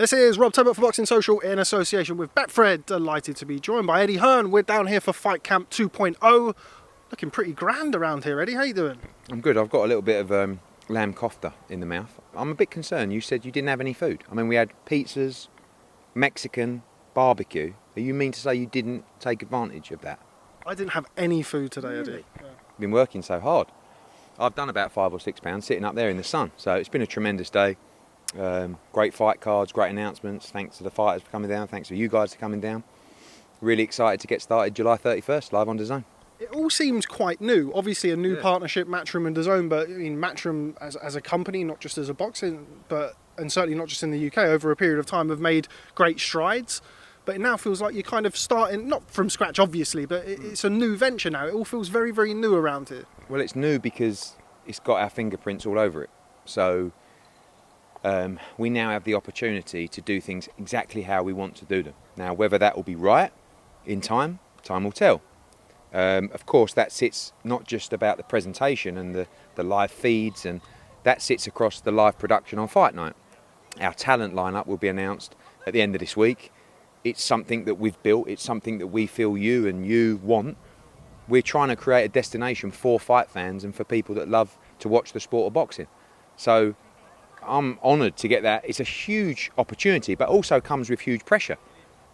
This is Rob Tebbutt for Boxing Social in association with Betfred. Delighted to be joined by Eddie Hearn. We're down here for Fight Camp 2.0. Looking pretty grand around here, Eddie. How you doing? I'm good. I've got a little bit of lamb kofta in the mouth. I'm a bit concerned. You said you didn't have any food. I mean, we had pizzas, Mexican, barbecue. Are you mean to say you didn't take advantage of that? I didn't have any food today, Really? Eddie. Yeah. Been working so hard. I've done about 5 or 6 pounds sitting up there in the sun. So it's been a tremendous day. Great fight cards, great announcements. Thanks to the fighters for coming down. Thanks for you guys for coming down. Really excited to get started July 31st, live on DAZN. It all seems quite new. Obviously a new partnership, Matchroom and DAZN, but I mean, Matchroom as a company, not just as a boxing, and certainly not just in the UK, over a period of time have made great strides. But it now feels like you're kind of starting, not from scratch obviously, but it's a new venture now. It all feels very, very new around here. Well, it's new because it's got our fingerprints all over it. So we now have the opportunity to do things exactly how we want to do them. Now, whether that will be right in time will tell. Of course, that sits not just about the presentation and the live feeds, and that sits across the live production on fight night. Our talent lineup will be announced at the end of this week. It's something that we've built. It's something that we feel you want. We're trying to create a destination for fight fans and for people that love to watch the sport of boxing. So I'm honoured to get that. It's a huge opportunity, but also comes with huge pressure,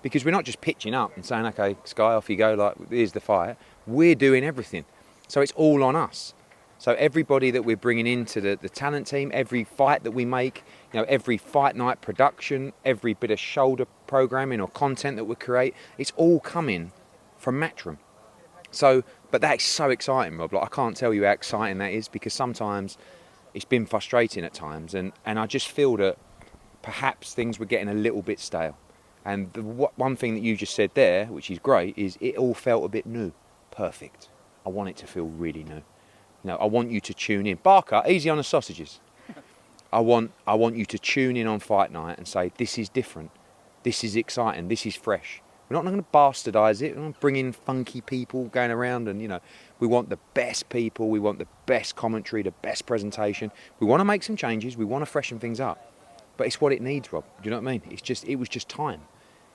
because we're not just pitching up and saying, okay, Sky, off you go, like, here's the fight. We're doing everything. So it's all on us. So everybody that we're bringing into the talent team, every fight that we make, every fight night production, every bit of shoulder programming or content that we create, it's all coming from Matchroom. So, but that's so exciting, Rob. Like, I can't tell you how exciting that is, because sometimes it's been frustrating at times, and I just feel that perhaps things were getting a little bit stale. And one thing that you just said there, which is great, is it all felt a bit new. Perfect. I want it to feel really new. I want you to tune in. Barker, easy on the sausages. I want you to tune in on fight night and say, this is different. This is exciting. This is fresh. We're not going to bastardise it. We're not bringing funky people going around, and we want the best people. We want the best commentary, the best presentation. We want to make some changes. We want to freshen things up. But it's what it needs, Rob. Do you know what I mean? It was just time.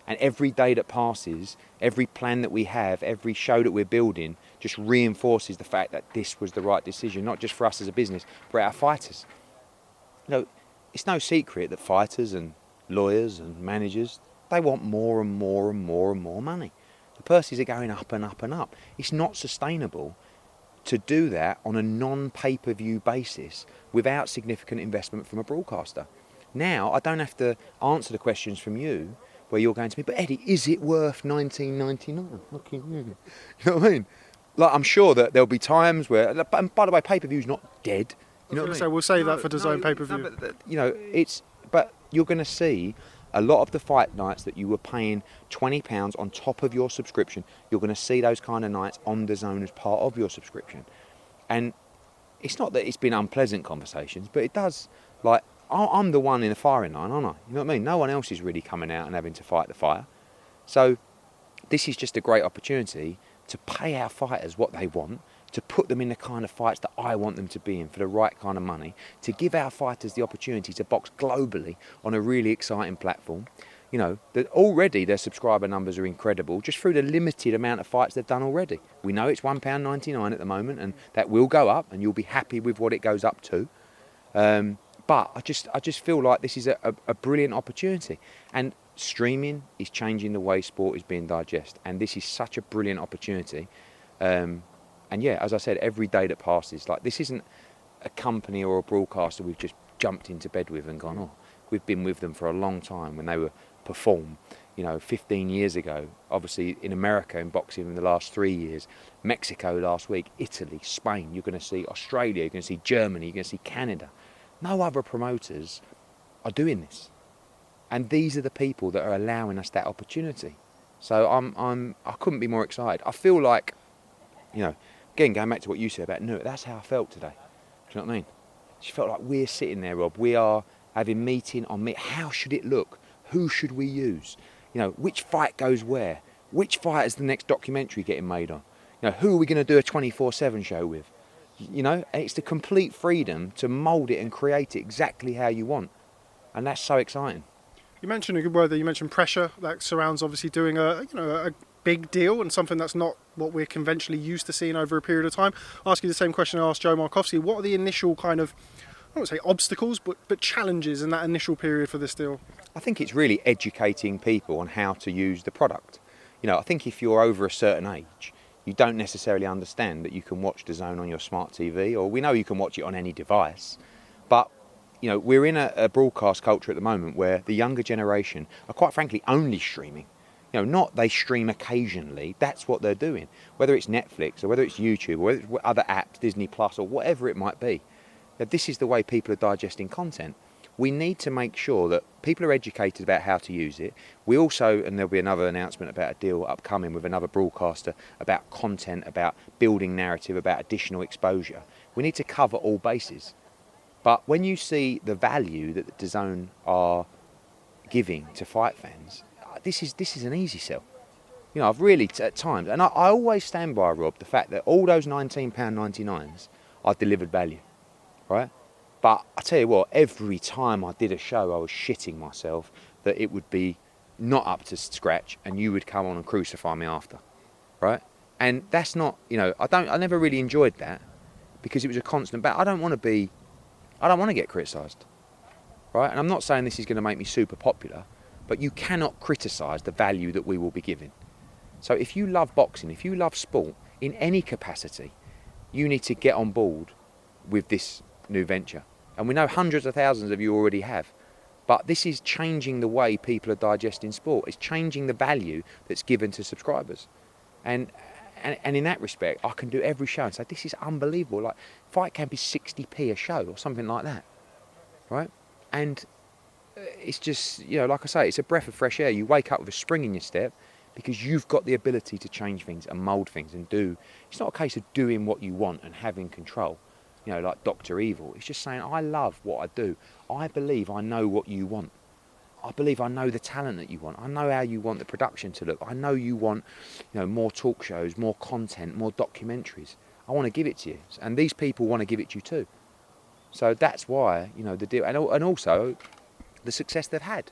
And every day that passes, every plan that we have, every show that we're building just reinforces the fact that this was the right decision, not just for us as a business, but our fighters. It's no secret that fighters and lawyers and managers, they want more and more and more and more money. The purses are going up and up and up. It's not sustainable to do that on a non-pay-per-view basis without significant investment from a broadcaster. Now, I don't have to answer the questions from you where you're going to me, but Eddie, is it worth $19.99? You know what I mean? Like, I'm sure that there'll be times where, and by the way, pay-per-view's not dead. You know what I mean? So we'll save that for DAZN pay-per-view. But you're going to see a lot of the fight nights that you were paying £20 on top of your subscription. You're going to see those kind of nights on DAZN as part of your subscription. And it's not that it's been unpleasant conversations, but it does, like, I'm the one in the firing line, aren't I? You know what I mean? No one else is really coming out and having to fight the fire. So this is just a great opportunity to pay our fighters what they want, to put them in the kind of fights that I want them to be in for the right kind of money, to give our fighters the opportunity to box globally on a really exciting platform. That already their subscriber numbers are incredible just through the limited amount of fights they've done already. We know it's £1.99 at the moment, and that will go up, and you'll be happy with what it goes up to. But I just feel like this is a brilliant opportunity, and streaming is changing the way sport is being digested, and this is such a brilliant opportunity. And yeah, as I said, every day that passes, like, this isn't a company or a broadcaster we've just jumped into bed with and gone, oh, we've been with them for a long time when they were perform, 15 years ago. Obviously in America in boxing in the last 3 years, Mexico last week, Italy, Spain, you're going to see Australia, you're going to see Germany, you're going to see Canada. No other promoters are doing this, and these are the people that are allowing us that opportunity. So I couldn't be more excited. I feel like, again, going back to what you said about Newark, that's how I felt today. Do you know what I mean? It just felt like we're sitting there, Rob. We are having meeting on meet. How should it look? Who should we use? Which fight goes where? Which fight is the next documentary getting made on? Who are we going to do a 24/7 show with? It's the complete freedom to mould it and create it exactly how you want. And that's so exciting. You mentioned a good word there. You mentioned pressure that surrounds obviously doing a big deal and something that's not what we're conventionally used to seeing over a period of time. I'll ask you the same question I asked Joe Markowski. What are the initial kind of, I don't want to say obstacles, but challenges in that initial period for this deal? I think it's really educating people on how to use the product. I think if you're over a certain age, you don't necessarily understand that you can watch DAZN on your smart TV, or we know you can watch it on any device, but we're in a broadcast culture at the moment where the younger generation are quite frankly only streaming. Not they stream occasionally, that's what they're doing. Whether it's Netflix or whether it's YouTube or whether it's other apps, Disney Plus or whatever it might be. This is the way people are digesting content. We need to make sure that people are educated about how to use it. We also, and there'll be another announcement about a deal upcoming with another broadcaster about content, about building narrative, about additional exposure. We need to cover all bases. But when you see the value that the DAZN are giving to fight fans, this is an easy sell. I've really, at times, and I always stand by, Rob, the fact that all those £19.99s I've delivered value, right? But I tell you what, every time I did a show, I was shitting myself that it would be not up to scratch and you would come on and crucify me after, right? And that's not, I never really enjoyed that because it was a constant battle. I don't want to get criticised, right? And I'm not saying this is going to make me super popular, but you cannot criticise the value that we will be giving. So if you love boxing, if you love sport in any capacity, you need to get on board with this new venture. And we know hundreds of thousands of you already have. But this is changing the way people are digesting sport. It's changing the value that's given to subscribers. And in that respect, I can do every show and say, this is unbelievable. Like, Fight Camp is 60p a show or something like that, right? And it's just, like I say, it's a breath of fresh air. You wake up with a spring in your step because you've got the ability to change things and mould things and do. It's not a case of doing what you want and having control, like Dr. Evil. It's just saying, I love what I do. I believe I know what you want. I believe I know the talent that you want. I know how you want the production to look. I know you want, more talk shows, more content, more documentaries. I want to give it to you. And these people want to give it to you too. So that's why, the deal. And also the success they've had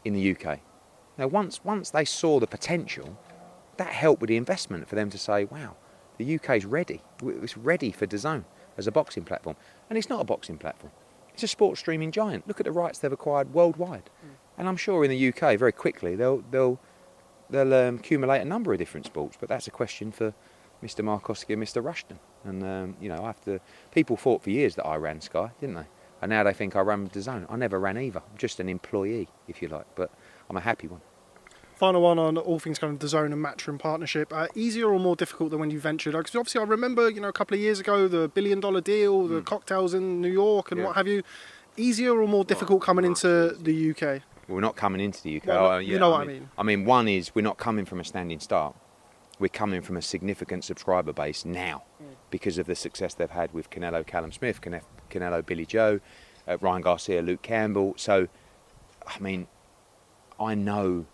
in the UK. Now, once they saw the potential, that helped with the investment for them to say, wow, the UK's ready. It's ready for DAZN as a boxing platform. And it's not a boxing platform. It's a sports streaming giant. Look at the rights they've acquired worldwide. And I'm sure in the UK, very quickly, they'll accumulate a number of different sports. But that's a question for Mr. Markowski and Mr. Rushton. And, people thought for years that I ran Sky, didn't they? And now they think I ran DAZN. I never ran either. I'm just an employee, if you like. But I'm a happy one. Final one on all things kind of DAZN and Matchroom partnership. Easier or more difficult than when you ventured? Because obviously I remember, a couple of years ago, the $1 billion deal, the cocktails in New York and what have you. Easier or more difficult coming into the UK? Well, we're not coming into the UK. Well, you know what I mean. I mean, one is we're not coming from a standing start. We're coming from a significant subscriber base now because of the success they've had with Canelo Callum Smith, Canelo Billy Joe, Ryan Garcia, Luke Campbell. So, I mean, I know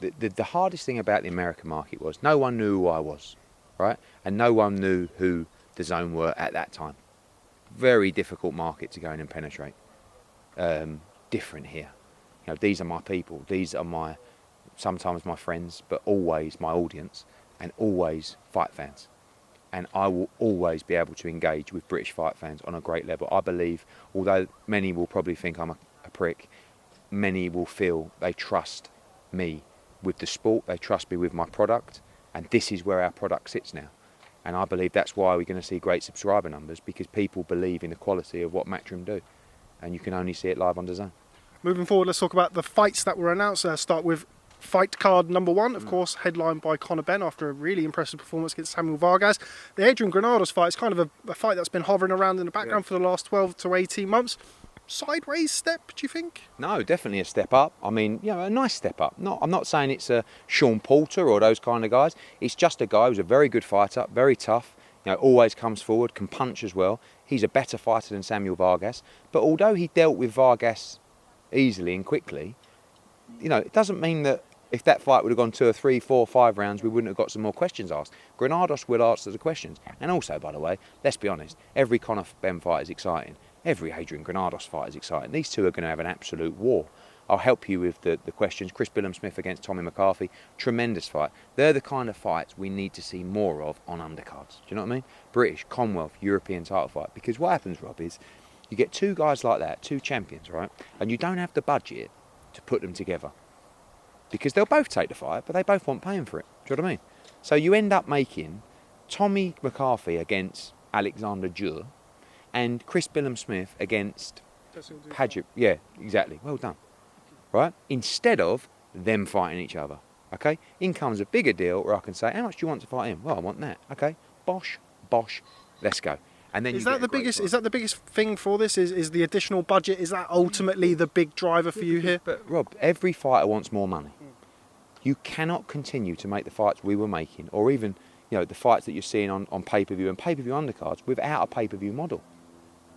the hardest thing about the American market was no one knew who I was, right? And no one knew who DAZN were at that time. Very difficult market to go in and penetrate. Different here. These are my people. These are sometimes my friends, but always my audience and always fight fans. And I will always be able to engage with British fight fans on a great level. I believe, although many will probably think I'm a prick, many will feel they trust me with the sport, they trust me with my product, and this is where our product sits now. And I believe that's why we're going to see great subscriber numbers, because people believe in the quality of what Matchroom do. And you can only see it live on DAZN. Moving forward, let's talk about the fights that were announced. Start with fight card number one, of course, headlined by Conor Benn after a really impressive performance against Samuel Vargas. The Adrian Granados fight is kind of a fight that's been hovering around in the background for the last 12 to 18 months. Sideways step, do you think? No, definitely a step up. I mean, a nice step up. I'm not saying it's a Sean Porter or those kind of guys. It's just a guy who's a very good fighter, very tough, always comes forward, can punch as well. He's a better fighter than Samuel Vargas. But although he dealt with Vargas easily and quickly, it doesn't mean that if that fight would have gone 2 or 3, 4, 5 rounds, we wouldn't have got some more questions asked. Granados will answer the questions. And also, by the way, let's be honest, every Conor Benn fight is exciting. Every Adrian Granados fight is exciting. These two are going to have an absolute war. I'll help you with the questions. Chris Billam-Smith against Tommy McCarthy, tremendous fight. They're the kind of fights we need to see more of on undercards. Do you know what I mean? British, Commonwealth, European title fight. Because what happens, Rob, is you get two guys like that, two champions, right? And you don't have the budget to put them together. Because they'll both take the fight, but they both want paying for it. Do you know what I mean? So you end up making Tommy McCarthy against Alexander Djur and Chris Billam-Smith against Padgett. Yeah, exactly. Well done. Right? Instead of them fighting each other. Okay? In comes a bigger deal where I can say, how much do you want to fight him? Well, I want that. Okay? Bosh, let's go. And then is that the biggest thing for this? Is the additional budget? Is that ultimately the big driver for you here? But Rob, every fighter wants more money. You cannot continue to make the fights we were making, or even the fights that you're seeing on pay-per-view and pay-per-view undercards without a pay-per-view model.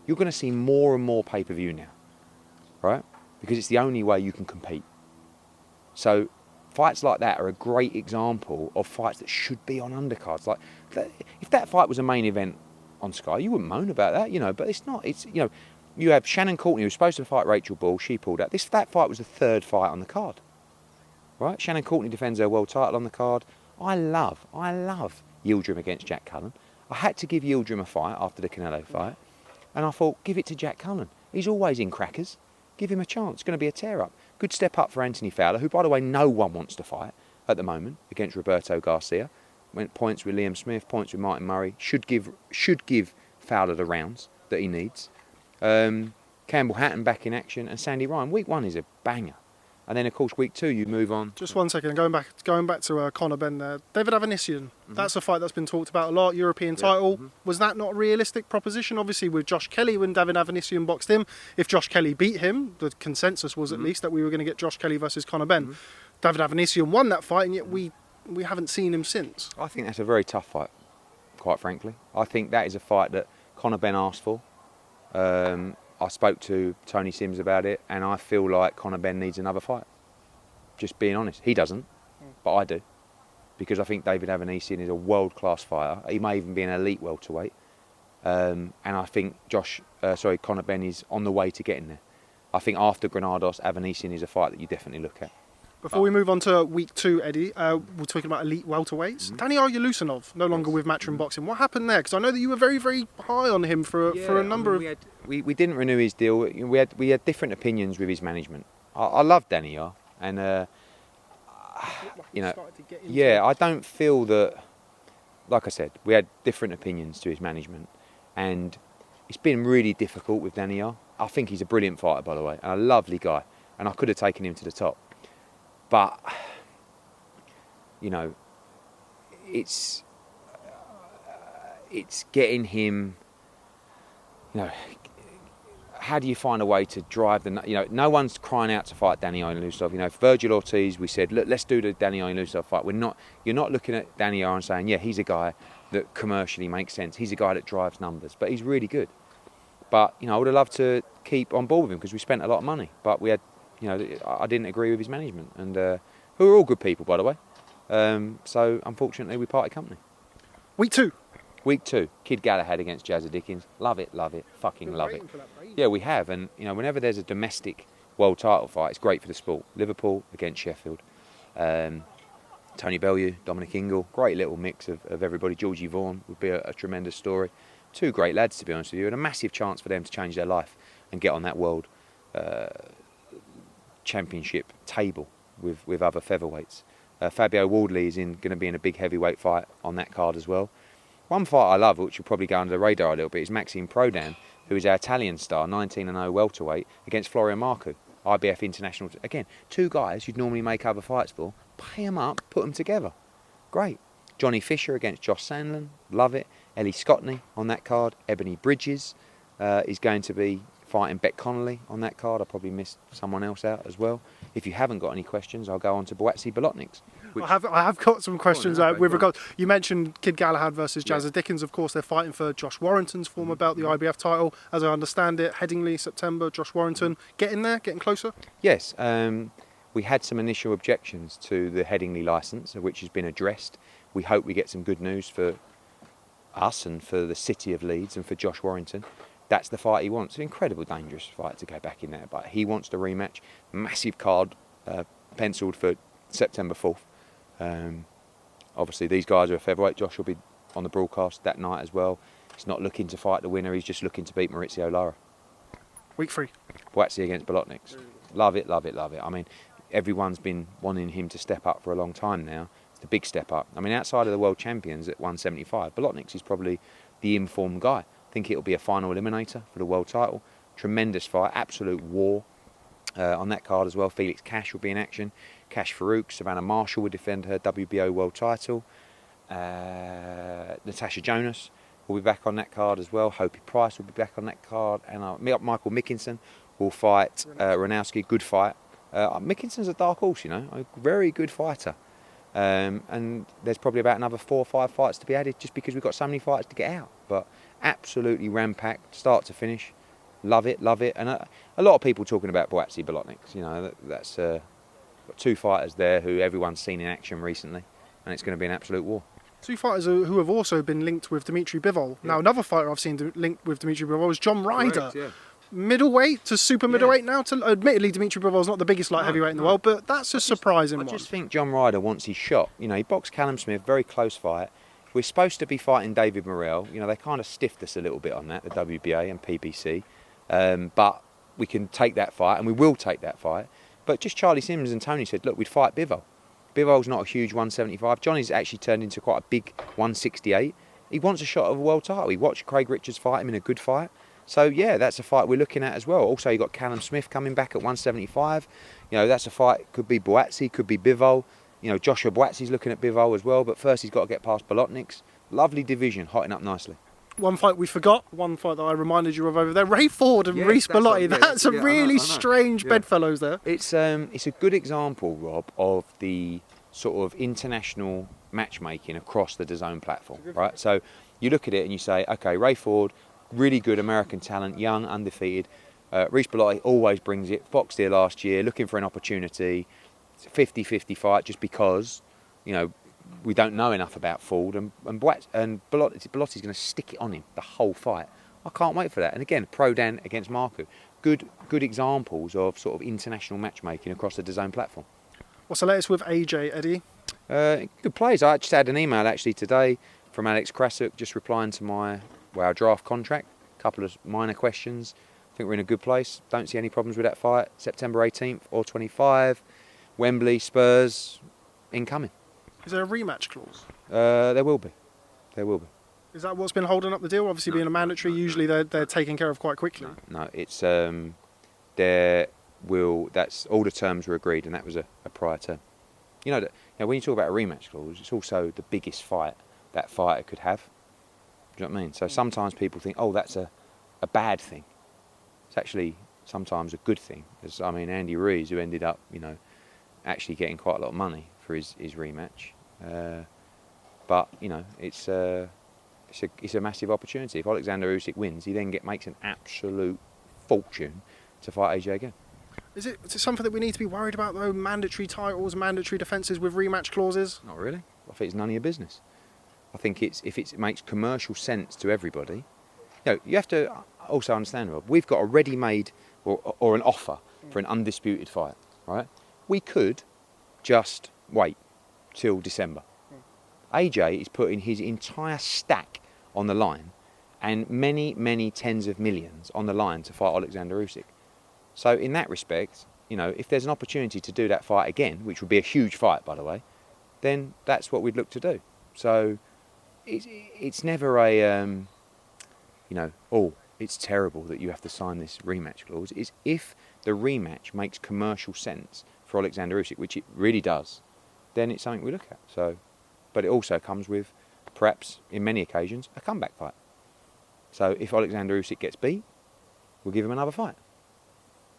You're going to see more and more pay-per-view now, right? Because it's the only way you can compete. So fights like that are a great example of fights that should be on undercards. Like if that fight was a main event on Sky, you wouldn't moan about that, but it's not. It's you have Shannon Courtenay, who was supposed to fight Rachel Ball, she pulled out. That fight was the third fight on the card, right? Shannon Courtenay defends her world title on the card. I love Yildirim against Jack Cullen. I had to give Yildirim a fight after the Canelo fight, and I thought, give it to Jack Cullen. He's always in crackers. Give him a chance. It's going to be a tear-up. Good step up for Anthony Fowler, who, by the way, no one wants to fight at the moment against Roberto Garcia. Went points with Liam Smith, points with Martin Murray. Should give Fowler the rounds that he needs. Campbell Hatton back in action, and Sandy Ryan. Week 1 is a banger. And then, of course, week 2, you move on. Just 1 second, going back to Conor Benn there. David Avanesian, that's a fight that's been talked about a lot, European title. Was that not a realistic proposition? Obviously, with Josh Kelly, when David Avanesian boxed him, if Josh Kelly beat him, the consensus was at least that we were going to get Josh Kelly versus Conor Benn. David Avanesian won that fight, and yet we haven't seen him since. I think that's a very tough fight, quite frankly. I think that is a fight that Conor Benn asked for. I spoke to Tony Sims about it, and I feel like Conor Benn needs another fight. Just being honest. He doesn't, but I do. Because I think David Avanesian is a world-class fighter. He may even be an elite welterweight. And I think Conor Benn is on the way to getting there. I think after Granados, Avanesian is a fight that you definitely look at. Before we move on to week 2, Eddie, we're talking about elite welterweights. Daniil Ulusanov, no longer with Matchroom Boxing. What happened there? Because I know that you were very, very high on him for a number of... We didn't renew his deal. We had different opinions with his management. I love Daniil, and I don't feel that... Like I said, we had different opinions to his management, and it's been really difficult with Daniil. I think he's a brilliant fighter, by the way, and a lovely guy, and I could have taken him to the top. But, it's getting him, how do you find a way to drive no one's crying out to fight Daniil Ulusanov. Virgil Ortiz, we said, look, let's do the Daniil Ulusanov fight. You're not looking at Daniil and saying, yeah, he's a guy that commercially makes sense. He's a guy that drives numbers, but he's really good. But, I would have loved to keep on board with him because we spent a lot of money, but we had, I didn't agree with his management, and who are all good people, by the way. So, unfortunately, we parted company. Week 2, Kid Galahad against Jazza Dickens. Love it, fucking love it. Yeah, we have, and whenever there's a domestic world title fight, it's great for the sport. Liverpool against Sheffield. Tony Bellew, Dominic Ingle, great little mix of everybody. Georgie Vaughan would be a tremendous story. Two great lads, to be honest with you, and a massive chance for them to change their life and get on that world championship table with other featherweights. Fabio Wardley is going to be in a big heavyweight fight on that card as well. One fight I love, which will probably go under the radar a little bit, is Maxime Prodan, who is our Italian star, 19-0 welterweight, against Florian Marcu, IBF International. Again, two guys you'd normally make other fights for. Pay them up, put them together. Great. Johnny Fisher against Josh Sandlin, love it. Ellie Scottney on that card. Ebony Bridges is going to be fighting Beck Connolly on that card. I probably missed someone else out as well. If you haven't got any questions, I'll go on to Boatsi Bolotniks. I have got some questions with regard. You mentioned Kid Galahad versus Jazza Dickens. Of course, they're fighting for Josh Warrington's former belt, the IBF title. As I understand it, Headingley, September, Josh Warrington. Getting there, getting closer? Yes. We had some initial objections to the Headingley licence, which has been addressed. We hope we get some good news for us and for the city of Leeds and for Josh Warrington. that's the fight he wants. An incredible, dangerous fight to go back in there, but he wants the rematch. Massive card penciled for September 4th. Obviously, these guys are a featherweight. Josh will be on the broadcast that night as well. He's not looking to fight the winner. He's just looking to beat Maurizio Lara. Week 3. Buatsi against Bolotniks. Love it, love it, love it. I mean, everyone's been wanting him to step up for a long time now. It's the big step up. I mean, outside of the world champions at 175, Bolotniks is probably the informed guy. I think it'll be a final eliminator for the world title. Tremendous fight, absolute war on that card as well. Felix Cash will be in action. Cash Farouk, Savannah Marshall will defend her WBO world title. Natasha Jonas will be back on that card as well. Hopi Price will be back on that card. And Michael Mickinson will fight Ranowski. Good fight. Mickinson's a dark horse, you know, a very good fighter. And there's probably about another 4 or 5 fights to be added just because we've got so many fights to get out. But absolutely ram-packed, start to finish. Love it, love it. And a lot of people talking about Buatsi Bolotniks. You know, that's got 2 fighters there who everyone's seen in action recently, and it's going to be an absolute war. 2 fighters who have also been linked with Dimitri Bivol. Yeah. Now, another fighter I've seen linked with Dimitri Bivol is John Ryder. Correct, yeah. Middleweight to super middleweight now. Admittedly, Dimitri Bivol's not the biggest light heavyweight in the world, but that's a surprising one. I just think John Ryder wants his shot. You know, he boxed Callum Smith, very close fight. We're supposed to be fighting David Morrell. You know, they kind of stiffed us a little bit on that, the WBA and PBC. But we can take that fight, and we will take that fight. But just Charlie Simmons and Tony said, look, we'd fight Bivol. Bivol's not a huge 175. Johnny's actually turned into quite a big 168. He wants a shot of a world title. He watched Craig Richards fight him in a good fight. So, yeah, that's a fight we're looking at as well. Also, you've got Callum Smith coming back at 175. You know, that's a fight. Could be Buatsi, could be Bivol. You know, Joshua Buatsi's looking at Bivol as well. But first, he's got to get past Bolotniks. Lovely division, hotting up nicely. One fight we forgot, one fight that I reminded you of over there, Ray Ford and Reece Bellotti. That's a really strange bedfellows there. It's a good example, Rob, of the sort of international matchmaking across the DAZN platform, right? So you look at it and you say, okay, Ray Ford, really good American talent, young, undefeated. Reece Bellotti always brings it. Boxed here last year, looking for an opportunity. It's a 50-50 fight just because, you know, we don't know enough about Ford, and Bellotti's going to stick it on him the whole fight. I can't wait for that. And again, Pro Dan against Marku. Good examples of sort of international matchmaking across the DAZN platform. What's the latest with AJ, Eddie? Good plays. I just had an email actually today from Alex Krasuk just replying to our draft contract. A couple of minor questions. I think we're in a good place. Don't see any problems with that fight. September 18th or 25. Wembley, Spurs, incoming. Is there a rematch clause? There will be. There will be. Is that what's been holding up the deal? Obviously, being a mandatory, usually they're taken care of quite quickly. No, it's that's all the terms were agreed, and that was a prior term. You know, when you talk about a rematch clause, it's also the biggest fight that fighter could have. Do you know what I mean? So sometimes people think, oh, that's a bad thing. It's actually sometimes a good thing. I mean, Andy Ruiz, who ended up, you know, actually getting quite a lot of money for his rematch. But, you know, it's a massive opportunity. If Alexander Usyk wins, he then makes an absolute fortune to fight AJ again. Is it something that we need to be worried about, though? Mandatory titles, mandatory defences with rematch clauses? Not really. I think it's none of your business. I think if it makes commercial sense to everybody. You know, you have to also understand, Rob, we've got a ready-made or an offer for an undisputed fight, right? We could just wait till December. AJ is putting his entire stack on the line and many, many tens of millions on the line to fight Alexander Usyk. So in that respect, you know, if there's an opportunity to do that fight again, which would be a huge fight, by the way, then that's what we'd look to do. So it's never a, you know, oh, it's terrible that you have to sign this rematch clause. It's if the rematch makes commercial sense for Alexander Usyk, which it really does, then it's something we look at. So, but it also comes with, perhaps, in many occasions, a comeback fight. So if Alexander Usyk gets beat, we'll give him another fight.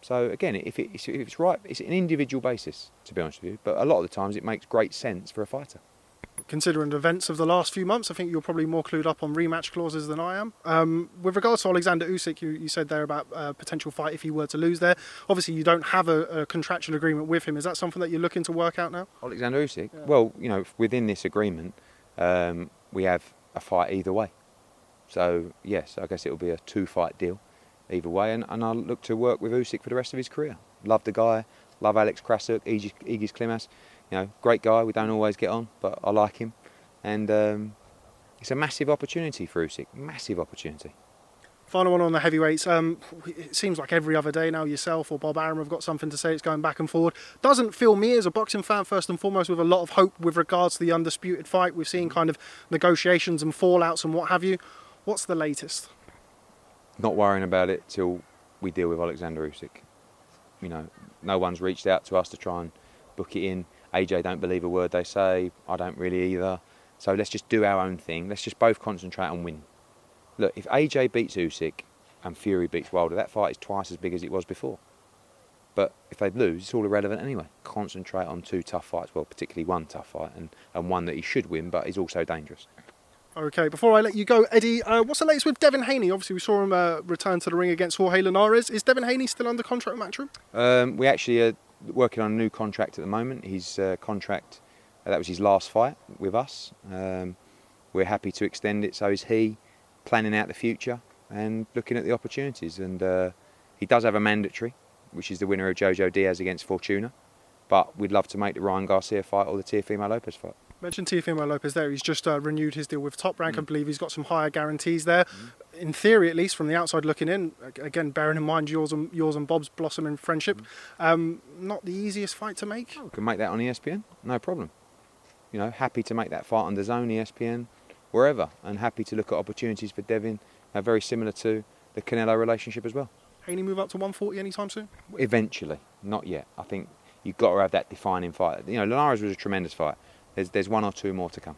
So again, if it's right, it's an individual basis, to be honest with you. But a lot of the times it makes great sense for a fighter. Considering the events of the last few months, I think you're probably more clued up on rematch clauses than I am. With regards to Alexander Usyk, you said there about a potential fight if he were to lose there. Obviously, you don't have a contractual agreement with him. Is that something that you're looking to work out now? Alexander Usyk? Yeah. Well, you know, within this agreement, we have a fight either way. So, yes, I guess it will be a 2-fight deal. either way, and I look to work with Usyk for the rest of his career. Love the guy, love Alex Krasuk, Igis Klimas. You know, great guy. We don't always get on, but I like him, and it's a massive opportunity for Usyk. Massive opportunity. Final one on the heavyweights. It seems like every other day now yourself or Bob Arum have got something to say. It's going back and forward. Doesn't fill me as a boxing fan, first and foremost, with a lot of hope with regards to the undisputed fight. We've seen kind of negotiations and fallouts and what have you. What's the latest? Not worrying about it till we deal with Alexander Usyk. You know, no one's reached out to us to try and book it in. AJ don't believe a word they say. I don't really either. So let's just do our own thing. Let's just both concentrate on winning. Look, if AJ beats Usyk and Fury beats Wilder, that fight is twice as big as it was before. But if they lose, it's all irrelevant anyway. Concentrate on 2 tough fights, well, particularly one tough fight, and one that he should win, but is also dangerous. Okay, before I let you go, Eddie, what's the latest with Devin Haney? Obviously, we saw him return to the ring against Jorge Linares. Is Devin Haney still under contract with Matchroom? We actually are working on a new contract at the moment. His contract, that was his last fight with us. We're happy to extend it, so is he. Planning out the future and looking at the opportunities, and he does have a mandatory, which is the winner of Jojo Diaz against Fortuna, but we'd love to make the Ryan Garcia fight or the Teofimo Lopez fight. Mentioned Teofimo Lopez there. He's just renewed his deal with Top Rank. I believe he's got some higher guarantees there. In theory, at least from the outside looking in, again bearing in mind yours and Bob's blossoming friendship, not the easiest fight to make. We can make that on ESPN, no problem. You know, happy to make that fight on DAZN, ESPN, wherever, and happy to look at opportunities for Devin, very similar to the Canelo relationship as well. Haney move up to 140 anytime soon? Eventually, not yet. I think you've got to have that defining fight. You know, Linares was a tremendous fight. There's 1 or 2 more to come.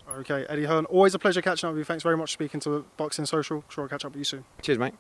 Okay, Eddie Hearn, always a pleasure catching up with you. Thanks very much for speaking to Boxing Social. Sure I'll catch up with you soon. Cheers, mate.